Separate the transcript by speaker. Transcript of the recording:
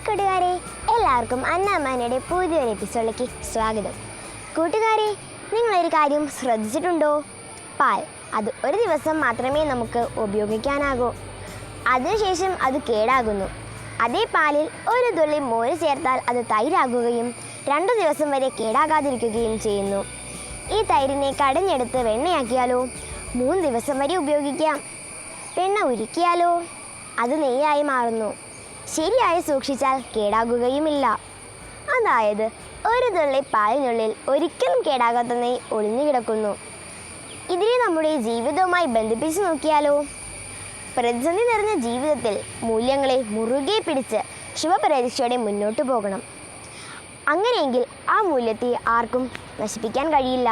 Speaker 1: കൂട്ടുകാരെ, എല്ലാവർക്കും അന്നാമാനയുടെ പുതിയൊരു എപ്പിസോഡിലേക്ക് സ്വാഗതം. കൂട്ടുകാരെ, നിങ്ങളൊരു കാര്യം ശ്രദ്ധിച്ചിട്ടുണ്ടോ? പാൽ അത് ഒരു ദിവസം മാത്രമേ നമുക്ക് ഉപയോഗിക്കാനാകൂ. അതിനുശേഷം അത് കേടാകുന്നു. അതേ പാലിൽ ഒരു തുള്ളി മോര് ചേർത്താൽ അത് തൈരാകുകയും 2 ദിവസം വരെ കേടാകാതിരിക്കുകയും ചെയ്യുന്നു. ഈ തൈരിനെ കടഞ്ഞെടുത്ത് വെണ്ണയാക്കിയാലോ 3 ദിവസം വരെ ഉപയോഗിക്കാം. വെണ്ണ ഉരുക്കിയാലോ അത് നെയ്യായി മാറുന്നു. ശരിയായി സൂക്ഷിച്ചാൽ കേടാകുകയുമില്ല. അതായത് ഒരു തുള്ളി പാലിനുള്ളിൽ ഒരിക്കലും കേടാകാത്ത നെയ്യ് ഒളിഞ്ഞു കിടക്കുന്നു. ഇതിനെ നമ്മുടെ ജീവിതവുമായി ബന്ധിപ്പിച്ച് നോക്കിയാലോ? പ്രതിസന്ധി നിറഞ്ഞ ജീവിതത്തിൽ മൂല്യങ്ങളെ മുറുകെ പിടിച്ച് ശുഭപ്രതീക്ഷയോടെ മുന്നോട്ട് പോകണം. അങ്ങനെയെങ്കിൽ ആ മൂല്യത്തെ ആർക്കും നശിപ്പിക്കാൻ കഴിയില്ല.